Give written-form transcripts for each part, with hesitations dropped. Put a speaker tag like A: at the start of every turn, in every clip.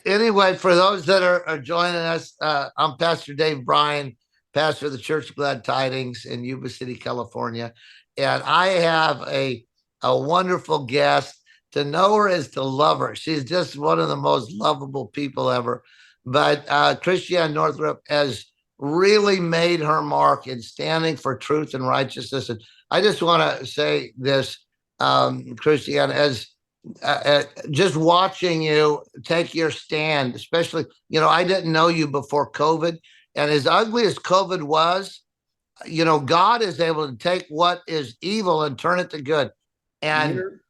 A: Anyway, for those that are joining us, I'm Pastor Dave Bryan, pastor of the Church of Glad Tidings in Yuba City, California, and I have a wonderful guest. To know her is to love her. She's just one of the most lovable people ever. But Christianne Northrup has really made her mark in standing for truth and righteousness. And I just want to say this, Christianne, as just watching you take your stand, especially, I didn't know you before COVID. And as ugly as COVID was, God is able to take what is evil and turn it to good. And,
B: You're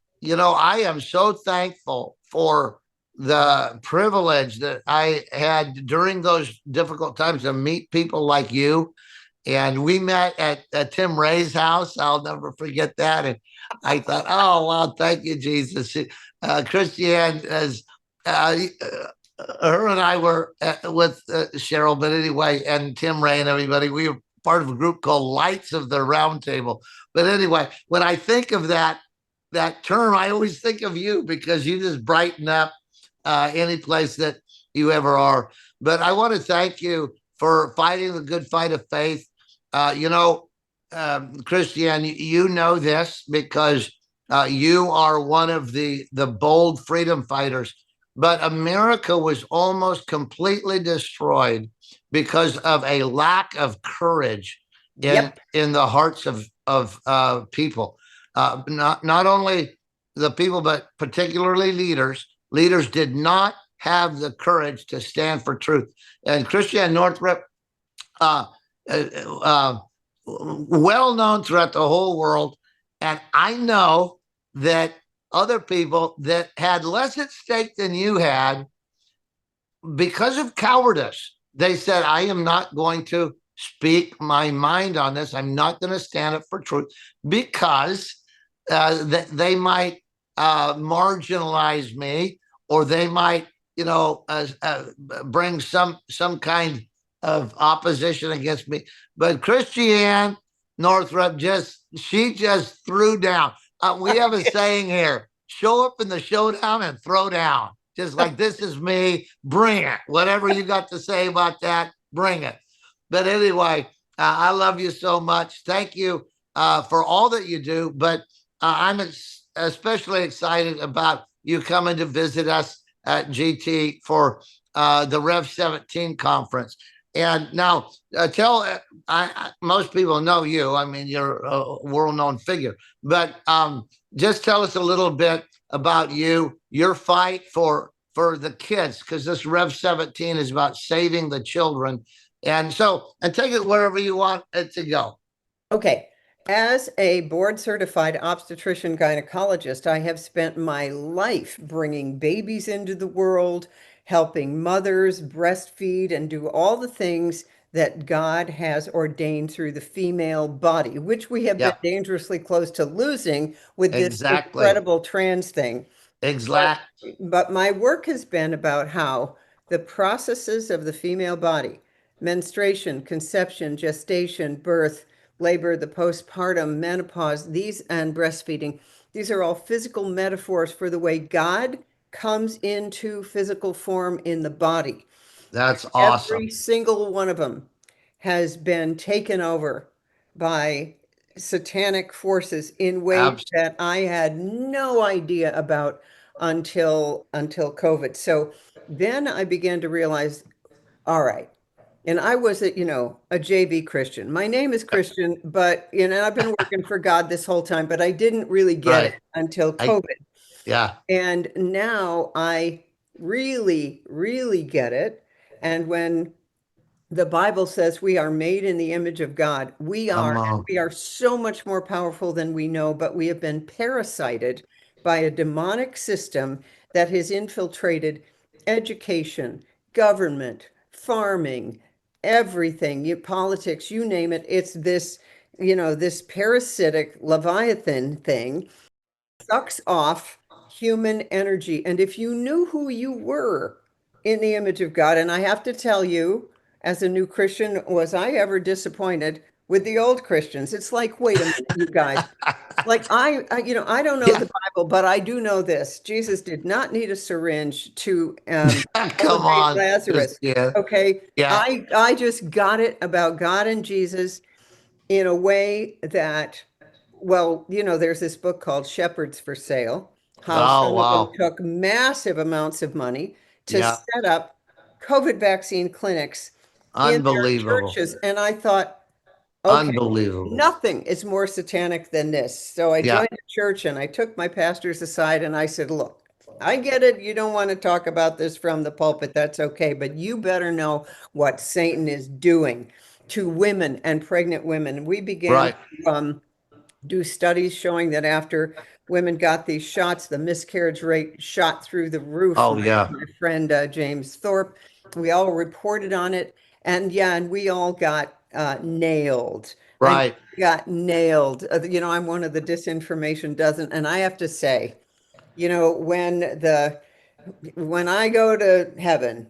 A: I am so thankful for the privilege that I had during those difficult times to meet people like you. And we met at Tim Ray's house. I'll never forget that. And I thought, oh, wow, thank you, Jesus. Christianne, as her and I were with Cheryl, but anyway, and Tim Ray and everybody, we were part of a group called Lights of the Round Table. But anyway, when I think of that term, I always think of you because you just brighten up any place that you ever are. But I want to thank you for fighting the good fight of faith. Christianne, you know this because you are one of the bold freedom fighters. But America was almost completely destroyed because of a lack of courage in
B: Yep.
A: in the hearts of people. Not only the people, but particularly leaders. Leaders did not have the courage to stand for truth. And Christianne Northrup, uh, uh, uh, well known throughout the whole world. And I know that other people that had less at stake than you had, because of cowardice, they said, I am not going to speak my mind on this. I'm not going to stand up for truth because they might marginalize me, or they might, bring some kind of opposition against me. But Christianne Northrup she just threw down. We have a saying here: show up in the showdown and throw down. Just like, this is me. Bring it. Whatever you got to say about that, bring it. But anyway, I love you so much. Thank you for all that you do. But I'm especially excited about you coming to visit us at GT for the Rev 17 conference. And now, most people know you. I mean, you're a world known figure, but just tell us a little bit about your fight for the kids, because this Rev 17 is about saving the children. And take it wherever you want it to go.
B: Okay. As a board certified obstetrician gynecologist, I have spent my life bringing babies into the world, helping mothers breastfeed and do all the things that God has ordained through the female body, which we have been
A: Yeah,
B: dangerously close to losing with this
A: exactly.
B: incredible trans thing. But,
A: Exact.
B: but my work has been about how the processes of the female body, menstruation, conception, gestation, birth, labor, the postpartum, menopause, these and breastfeeding, these are all physical metaphors for the way God comes into physical form in the body.
A: That's
B: Every
A: awesome.
B: single one of them has been taken over by satanic forces in ways
A: Abs-
B: that I had no idea about until COVID. So then I began to realize, all right. And I was a JV Christian. My name is Christian, but I've been working for God this whole time, but I didn't really get it
A: right.
B: until
A: I
B: COVID.
A: Yeah.
B: And now I really, really get it. And when the Bible says we are made in the image of God, we are,
A: I'm
B: and we are so much more powerful than we know, but we have been parasited by a demonic system that has infiltrated education, government, farming, everything, politics, you name it. It's this parasitic Leviathan thing sucks off human energy. And if you knew who you were in the image of God, and I have to tell you, as a new Christian, was I ever disappointed with the old Christians. It's like, wait a minute, you guys. Like I don't know
A: Yeah,
B: the Bible, but I do know this. Jesus did not need a syringe to
A: come
B: elevate
A: on,
B: Lazarus.
A: Christianne.
B: Okay,
A: Yeah.
B: I just got it about God and Jesus in a way that, well, there's this book called Shepherds for Sale, how
A: Oh,
B: some of them
A: wow.
B: took massive amounts of money to
A: Yeah.
B: set up COVID vaccine clinics in their
A: Unbelievable.
B: churches. And I thought, okay,
A: Unbelievable.
B: nothing is more satanic than this. So I
A: Yeah.
B: joined the church and I took my pastors aside and I said, look, I get it. You don't want to talk about this from the pulpit. That's okay. But you better know what Satan is doing to women and pregnant women. We began
A: Right.
B: to do studies showing that after women got these shots, the miscarriage rate shot through the roof.
A: Oh, yeah.
B: My friend James Thorpe, we all reported on it. And yeah, and we all got nailed. I
A: Right.
B: got nailed. I'm one of the disinformation dozen. And I have to say, when I go to heaven,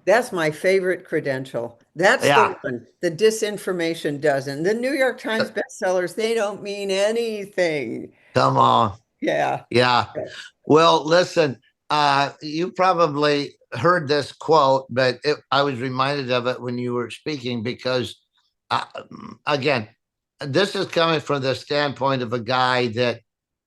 B: that's my favorite credential. That's the
A: Yeah.
B: one. The disinformation doesn't. The New York Times bestsellers, they don't mean anything.
A: Come on.
B: Yeah.
A: Yeah. Well, listen, you probably heard this quote, but I was reminded of it when you were speaking because, uh, again, this is coming from the standpoint of a guy that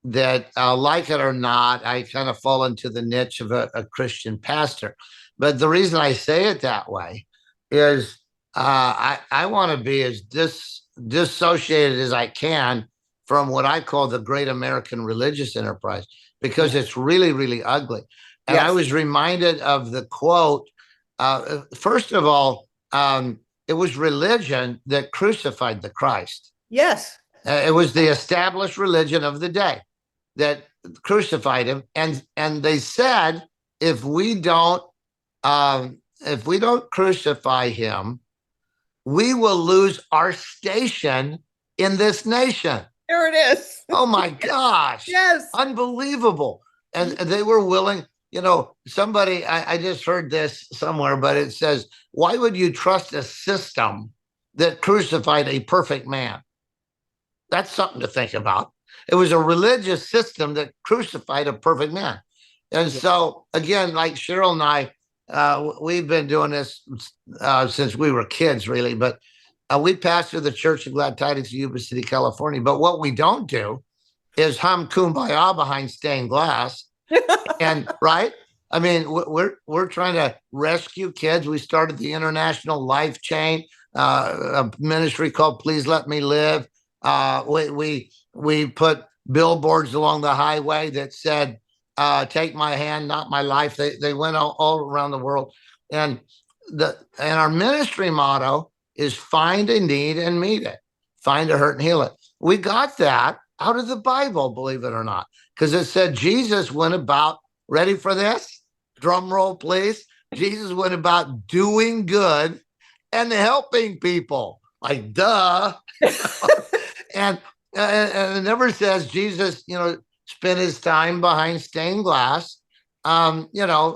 A: like it or not, I kind of fall into the niche of a Christian pastor. But the reason I say it that way is I want to be as dissociated as I can from what I call the great American religious enterprise because
B: Yeah.
A: it's really, really ugly. And I
B: Yes.
A: was reminded of the quote. First of all, it was religion that crucified the Christ.
B: Yes.
A: It was the established religion of the day that crucified him, and they said if we don't crucify him, we will lose our station in this nation.
B: There it is.
A: Oh my gosh.
B: Yes.
A: Unbelievable. And they were willing, somebody, I just heard this somewhere, but it says, why would you trust a system that crucified a perfect man? That's something to think about. It was a religious system that crucified a perfect man. And so, again, like Cheryl and I, we've been doing this since we were kids, really, but we pastor the Church of Glad Tidings of Yuba City, California. But what we don't do is hum kumbaya behind stained glass. And right, I mean, we're trying to rescue kids. We started the International Life Chain, a ministry called Please Let Me Live. We put billboards along the highway that said, "Take my hand, not my life." They went all around the world, and our ministry motto is find a need and meet it, find a hurt and heal it. We got that out of the Bible, believe it or not, because it said Jesus went about. Ready for this? Drum roll, please. Jesus went about doing good and helping people. Like, duh. and and it never says Jesus, spent his time behind stained glass,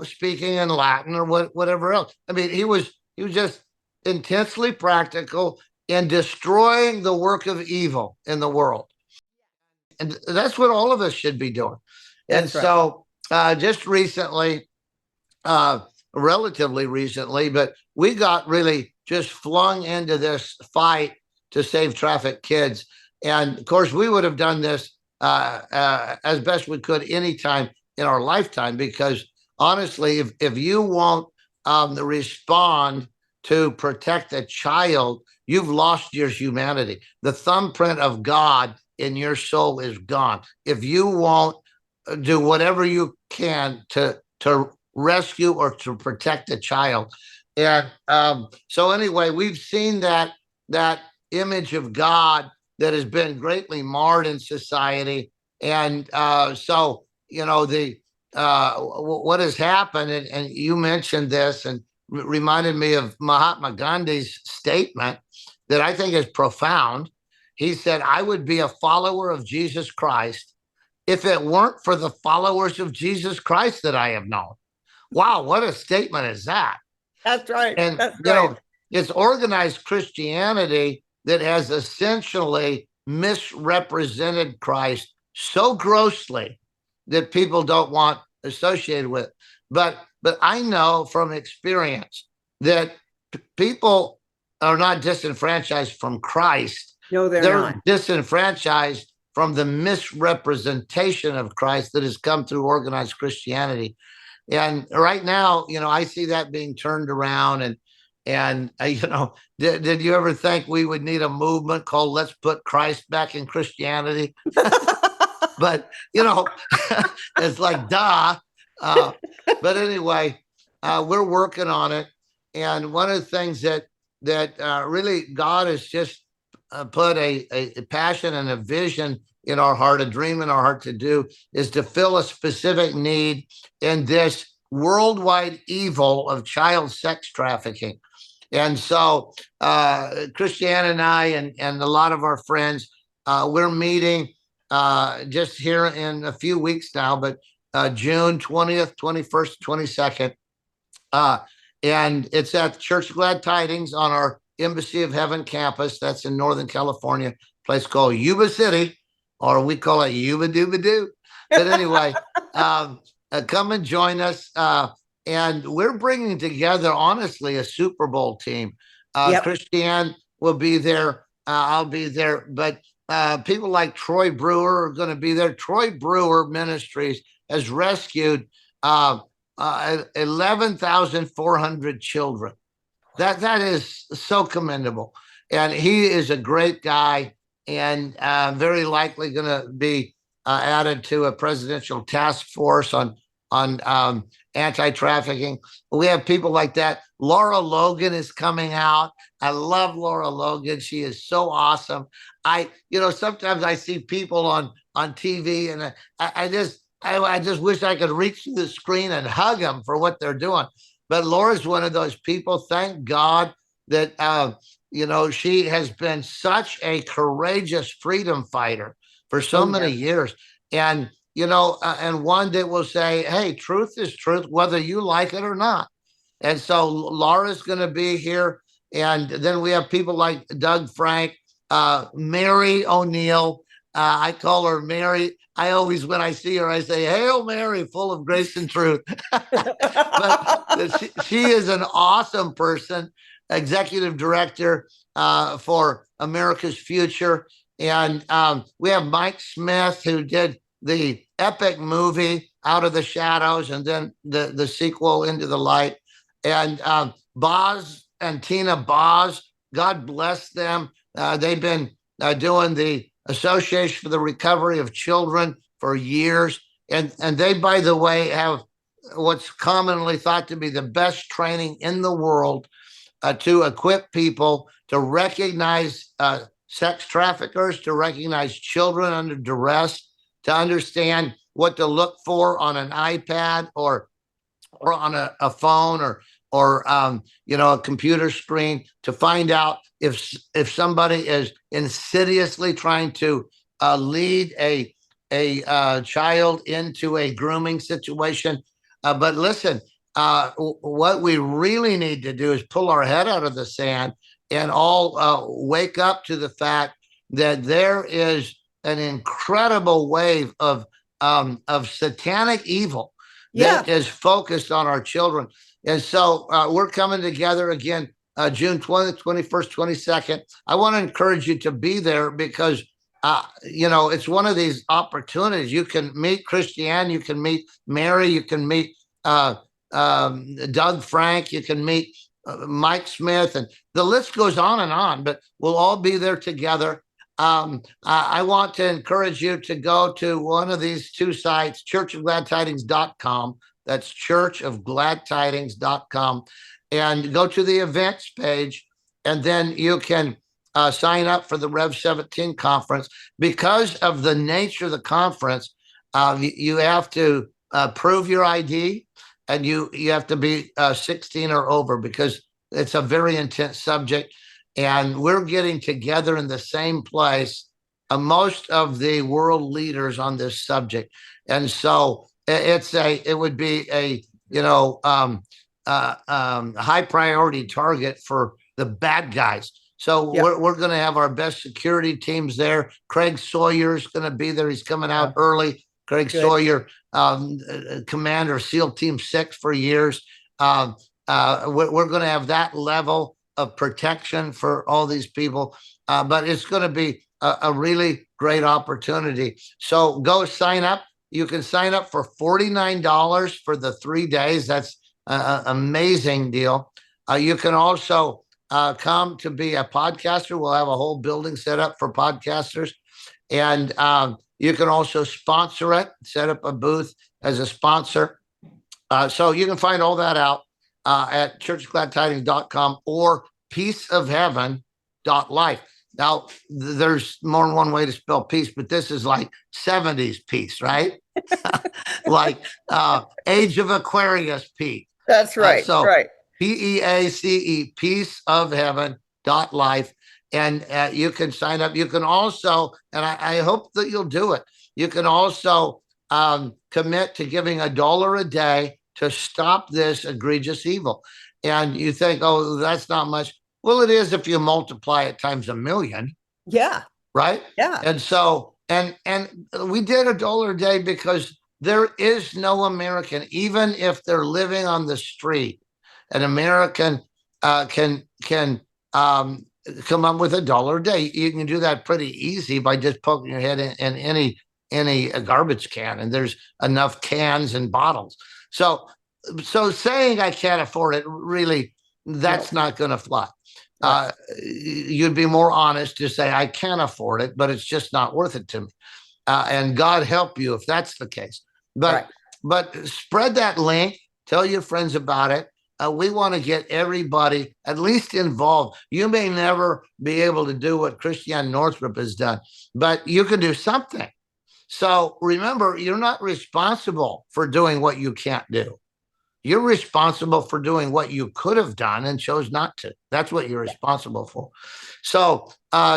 A: speaking in Latin or whatever else. I mean, he was just intensely practical in destroying the work of evil in the world. And that's what all of us should be doing. And
B: That's right.
A: so just recently, relatively recently, but we got really just flung into this fight to save trafficked kids. And of course, we would have done this as best we could anytime in our lifetime, because honestly, if you won't respond to protect a child, you've lost your humanity. The thumbprint of God in your soul is gone. If you won't do whatever you can to rescue or to protect a child. And so anyway, we've seen that image of God that has been greatly marred in society. And so, what has happened, and you mentioned this and reminded me of Mahatma Gandhi's statement that I think is profound. He said, I would be a follower of Jesus Christ if it weren't for the followers of Jesus Christ that I have known. Wow, what a statement is that?
B: That's right.
A: And,
B: That's right.
A: it's organized Christianity that has essentially misrepresented Christ so grossly that people don't want associated with. But I know from experience that people are not disenfranchised from Christ.
B: No, they're not.
A: Disenfranchised from the misrepresentation of Christ that has come through organized Christianity. And right now, I see that being turned around. And did you ever think we would need a movement called "Let's Put Christ Back in Christianity"? But it's like duh. But anyway, we're working on it. And one of the things that really God has just put a passion and a vision in our heart, a dream in our heart to do, is to fill a specific need in this worldwide evil of child sex trafficking. And so Christianne and I and a lot of our friends, we're meeting just here in a few weeks now, but June 20th, 21st, 22nd. And it's at the Church of Glad Tidings on our Embassy of Heaven campus. That's in Northern California, a place called Yuba City, or we call it Yuba Dooba Doo. But anyway, come and join us. And we're bringing together, honestly, a Super Bowl team. Yep. Christianne will be there. I'll be there. But people like Troy Brewer are going to be there. Troy Brewer Ministries has rescued 11,400 children. That is so commendable. And he is a great guy, and very likely going to be added to a presidential task force on anti-trafficking. We have people like that. Laura Logan is coming out. I love Laura Logan. She is so awesome. Sometimes I see people on TV, and I just wish I could reach through the screen and hug them for what they're doing. But Laura's one of those people. Thank God that she has been such a courageous freedom fighter for so many years, and and one that will say, "Hey, truth is truth, whether you like it or not." And so Laura's going to be here, and then we have people like Doug Frank, Mary O'Neill. I call her Mary. I always, when I see her, I say, "Hail Mary, full of grace and truth." But she is an awesome person, executive director for America's Future. And we have Mike Smith, who did the epic movie Out of the Shadows and then the sequel Into the Light. And Bazzel and Tina Baz, God bless them. They've been doing the Association for the Recovery of Children for years. And they, by the way, have what's commonly thought to be the best training in the world to equip people to recognize sex traffickers, to recognize children under duress, to understand what to look for on an iPad or on a phone or a computer screen, to find out if somebody is insidiously trying to lead a child into a grooming situation. But listen, what we really need to do is pull our head out of the sand and all wake up to the fact that there is an incredible wave of satanic evil that is focused on our children. And so we're coming together again, June 20th, 21st, 22nd. I want to encourage you to be there because, it's one of these opportunities. You can meet Christianne, you can meet Mary, you can meet Doug Frank, you can meet Mike Smith, and the list goes on, but we'll all be there together. I want to encourage you to go to one of these two sites, churchofgladtidings.com. That's churchofgladtidings.com, and go to the events page, and then you can sign up for the Rev 17 conference. Because of the nature of the conference, you have to prove your ID, and you have to be 16 or over, because it's a very intense subject. And we're getting together in the same place, most of the world leaders on this subject. And so it would be a high priority target for the bad guys. So
B: Yeah.
A: we're going to have our best security teams there. Craig Sawyer's going to be there. He's coming out early. Craig
B: Good.
A: Sawyer, commander of SEAL Team 6 for years. We're going to have that level of protection for all these people. But it's going to be a really great opportunity. So go sign up. You can sign up for $49 for the 3 days. That's an amazing deal. You can also come to be a podcaster. We'll have a whole building set up for podcasters. And you can also sponsor it, set up a booth as a sponsor. So you can find all that out at churchgladtidings.com or peaceofheaven.life. Now, there's more than one way to spell peace, but this is like 70s peace, right? Like Age of Aquarius peace.
B: That's right.
A: So
B: right.
A: PEACE, peaceofheaven.life. And you can sign up. You can also, and I hope that you'll do it, you can also commit to giving $1 a day to stop this egregious evil. And you think, oh, that's not much. Well, it is if you multiply it times 1,000,000.
B: Yeah.
A: Right?
B: Yeah.
A: And so, and we did $1 a day because there is no American, even if they're living on the street, an American can come up with $1 a day. You can do that pretty easy by just poking your head in any garbage can, and there's enough cans and bottles. So saying I can't afford it, really, that's not going to fly. You'd be more honest to say I can't afford it, but it's just not worth it to me. And God help you if that's the case. But spread that link. Tell your friends about it. We want to get everybody at least involved. You may never be able to do what Christianne Northrup has done, but you can do something. So remember, you're not responsible for doing what you can't do. You're responsible for doing what you could have done and chose not to. That's what you're responsible for. So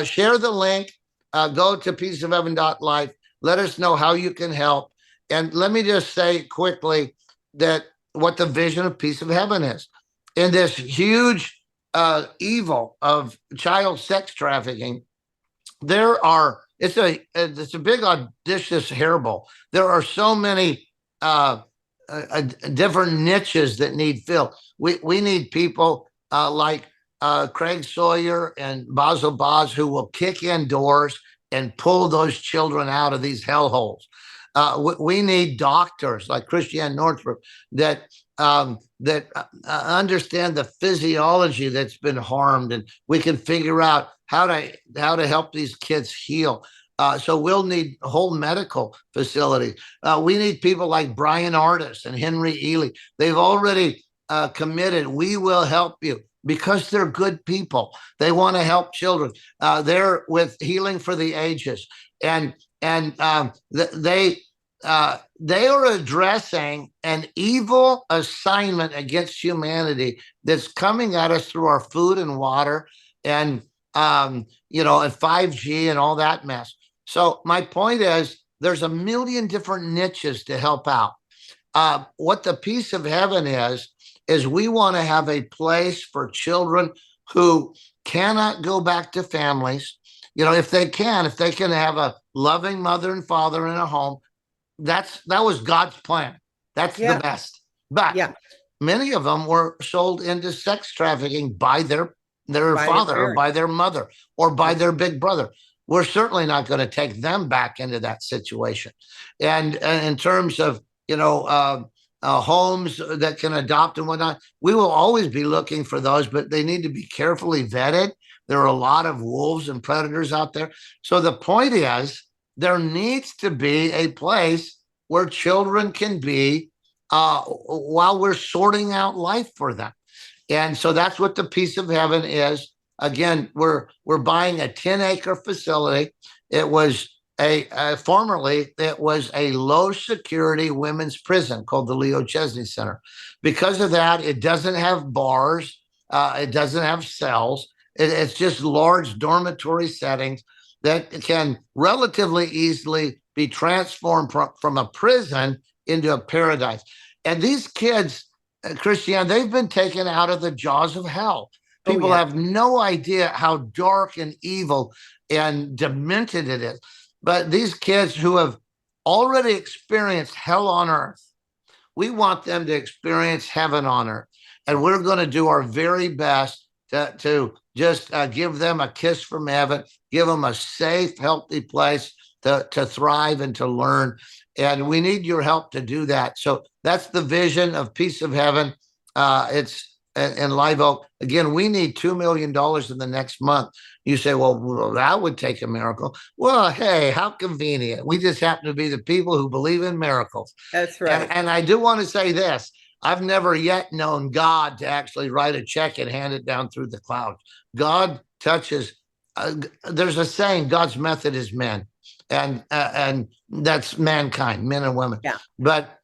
A: share the link. Go to peaceofheaven.life. Let us know how you can help. And let me just say quickly that what the vision of Peace of Heaven is. In this huge evil of child sex trafficking, it's a big audacious hairball. There are so many different niches that need filled. We need people like Craig Sawyer and Bazzel Baz who will kick in doors and pull those children out of these hellholes. We need doctors like Christianne Northrup that understand the physiology that's been harmed, and we can figure out how to help these kids heal. So we'll need whole medical facilities. We need people like Brian Artis and Henry Ely. They've already committed. We will help you because they're good people. They want to help children. They're with Healing for the Ages, and they are addressing an evil assignment against humanity that's coming at us through our food and water, and and 5G and all that mess. So my point is, there's a million different niches to help out. What the Peace of Heaven is we want to have a place for children who cannot go back to families. If they can have a loving mother and father in a home, that was God's plan. That's the best. But many of them were sold into sex trafficking by their father or by their mother or by their big brother. We're certainly not going to take them back into that situation. And in terms of, homes that can adopt and whatnot, we will always be looking for those, but they need to be carefully vetted. There are a lot of wolves and predators out there. So the point is, there needs to be a place where children can be while we're sorting out life for them. And so that's what the Peace of Heaven is. Again, we're buying a 10-acre facility. It was formerly it was a low security women's prison called the Leo Chesney Center. Because of that, it doesn't have bars. It doesn't have cells. It's just large dormitory settings that can relatively easily be transformed from a prison into a paradise. And these kids, Christianne, they've been taken out of the jaws of hell.
B: Oh,
A: People
B: yeah.
A: have no idea how dark and evil and demented it is. But these kids who have already experienced hell on earth, we want them to experience heaven on earth. And we're going to do our very best to just give them a kiss from heaven, give them a safe, healthy place to thrive and to learn. And we need your help to do that. So that's the vision of Piece of Heaven. It's in Live Oak. Again, we need $2 million in the next month. You say, well, that would take a miracle. Well, hey, how convenient. We just happen to be the people who believe in miracles.
B: That's right.
A: And I do want to say this. I've never yet known God to actually write a check and hand it down through the clouds. God touches. There's a saying: God's method is men, and that's mankind, men and women.
B: Yeah.
A: But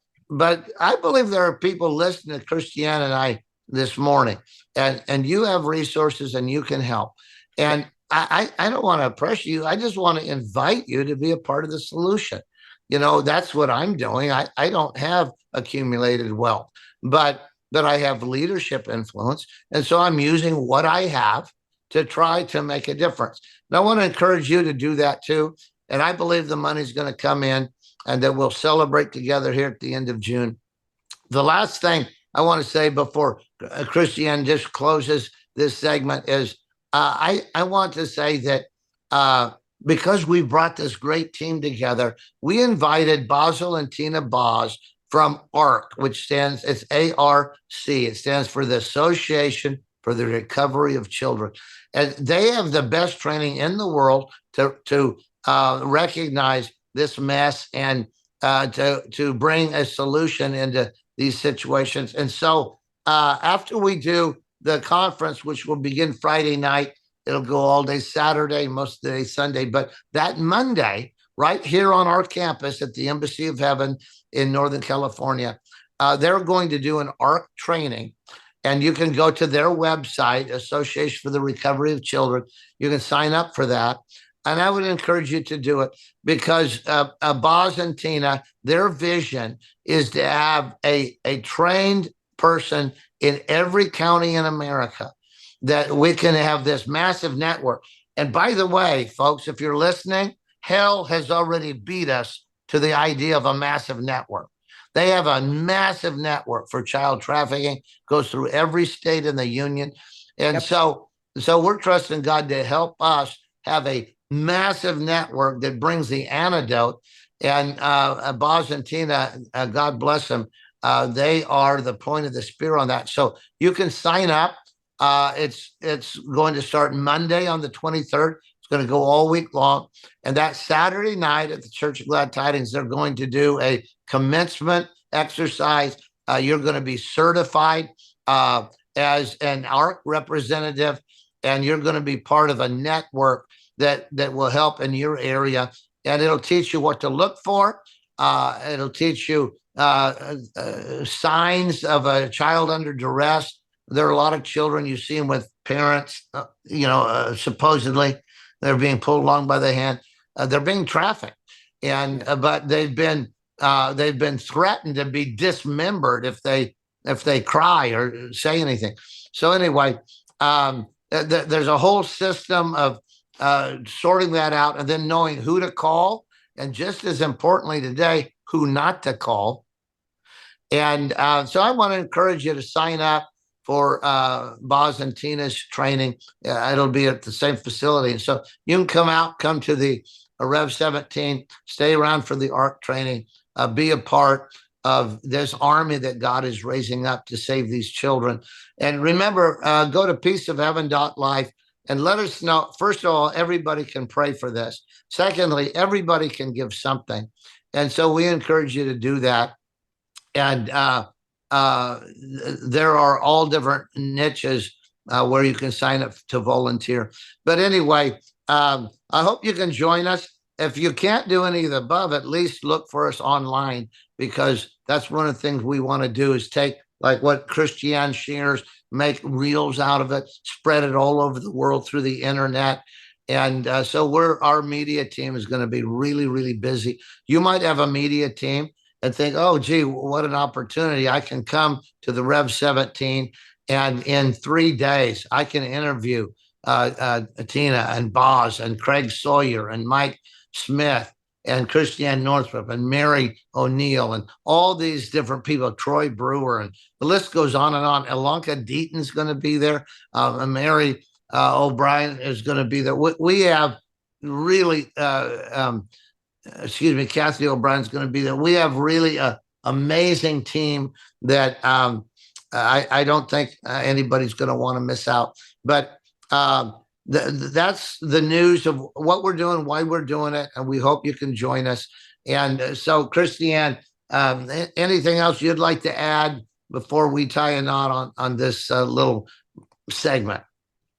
A: I believe there are people listening to Christianne and I this morning, and you have resources and you can help. And I don't want to pressure you. I just want to invite you to be a part of the solution. That's what I'm doing. I don't have accumulated wealth, but I have leadership influence. And so I'm using what I have to try to make a difference. And I want to encourage you to do that too. And I believe the money's going to come in and that we'll celebrate together here at the end of June. The last thing I want to say before Christianne just closes this segment is I want to say that because we brought this great team together, we invited Bazzel and Tina Baz from ARC, which stands, it's A-R-C. It stands for the Association for the Recovery of Children. And they have the best training in the world to recognize this mess and to bring a solution into these situations. And so after we do the conference, which will begin Friday night, it'll go all day Saturday, most of the day Sunday. But that Monday, right here on our campus at the Embassy of Heaven in Northern California, they're going to do an ARC training. And you can go to their website, Association for the Recovery of Children. You can sign up for that. And I would encourage you to do it because Baz and Tina, their vision is to have a trained person in every county in America, that we can have this massive network. And by the way, folks, if you're listening, hell has already beat us to the idea of a massive network. They have a massive network for child trafficking, goes through every state in the union. And so we're trusting God to help us have a massive network that brings the antidote. And Baz and Tina, God bless them, they are the point of the spear on that. So you can sign up. It's going to start Monday on the 23rd. It's going to go all week long. And that Saturday night at the Church of Glad Tidings, they're going to do a commencement exercise. You're going to be certified as an ARC representative, and you're going to be part of a network that will help in your area. And it'll teach you what to look for. It'll teach you signs of a child under duress. There are a lot of children, you see them with parents, supposedly they're being pulled along by the hand. They're being trafficked, and but they've been threatened to be dismembered if they cry or say anything. So anyway, there's a whole system of sorting that out, and then knowing who to call, and just as importantly today, who not to call. And so I want to encourage you to sign up for Baz and Tina's training. It'll be at the same facility. So you can come to the Rev 17, stay around for the ARC training, be a part of this army that God is raising up to save these children. And remember, go to peaceofheaven.life and let us know. First of all, everybody can pray for this. Secondly, everybody can give something. And so we encourage you to do that. And there are all different niches where you can sign up to volunteer. But anyway, I hope you can join us. If you can't do any of the above, at least look for us online, because that's one of the things we want to do is take like what Christianne shares, make reels out of it, spread it all over the world through the internet. And so our media team is going to be really, really busy. You might have a media team and think, oh, gee, what an opportunity. I can come to the Rev 17 And in 3 days, I can interview Tina and Baz and Craig Sawyer and Mike Smith and Christianne Northrup and Mary O'Neill and all these different people, Troy Brewer, and the list goes on and on. Elanka Deaton's going to be there. And Mary O'Brien is going to be there. We have really, excuse me, Kathy O'Brien's going to be there. We have really a amazing team that I don't think anybody's going to want to miss out. But that's the news of what we're doing, why we're doing it, and we hope you can join us. And so, Christianne, anything else you'd like to add before we tie a knot on this little segment?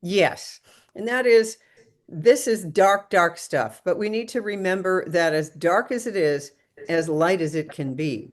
B: Yes, and that is, this is dark, dark stuff, but we need to remember that as dark as it is, as light as it can be.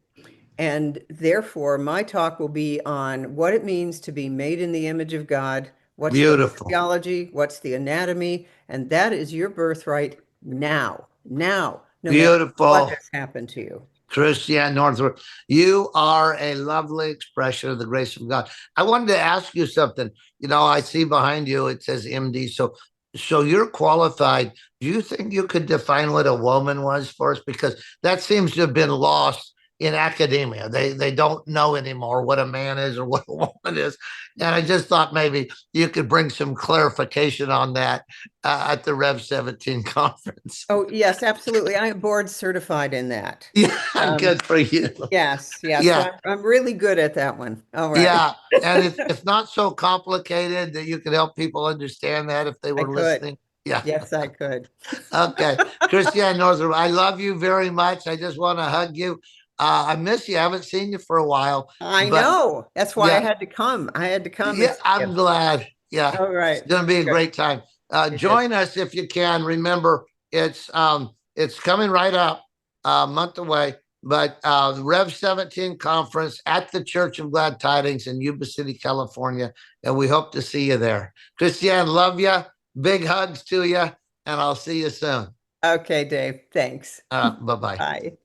B: And therefore, my talk will be on what it means to be made in the image of God. What's
A: Beautiful.
B: the theology? What's the anatomy? And that is your birthright now, no
A: Beautiful.
B: matter what has happened to you.
A: Christianne Northrup, you are a lovely expression of the grace of God. I wanted to ask you something. You know, I see behind you, it says MD. So you're qualified. Do you think you could define what a woman was for us? Because that seems to have been lost in academia. They don't know anymore what a man is or what a woman is. And I just thought maybe you could bring some clarification on that at the Rev 17 conference.
B: Oh, yes, absolutely. I am board certified in that.
A: Yeah, good for you.
B: Yes, yes.
A: Yeah.
B: So I'm really good at that one. All right.
A: Yeah, and it's not so complicated that you could help people understand that if they were listening. Yeah.
B: Yes, I could.
A: Okay. Christianne Northrup, I love you very much. I just want to hug you. I miss you. I haven't seen you for a while.
B: I know. That's why I had to come. I had to come.
A: Yeah, I'm glad. Yeah.
B: All right.
A: It's going to be a great time. Join us if you can. Remember, it's coming right up, a month away. But the Rev 17 conference at the Church of Glad Tidings in Yuba City, California. And we hope to see you there. Christianne, love you. Big hugs to you. And I'll see you soon.
B: Okay, Dave. Thanks.
A: Bye-bye.
B: Bye.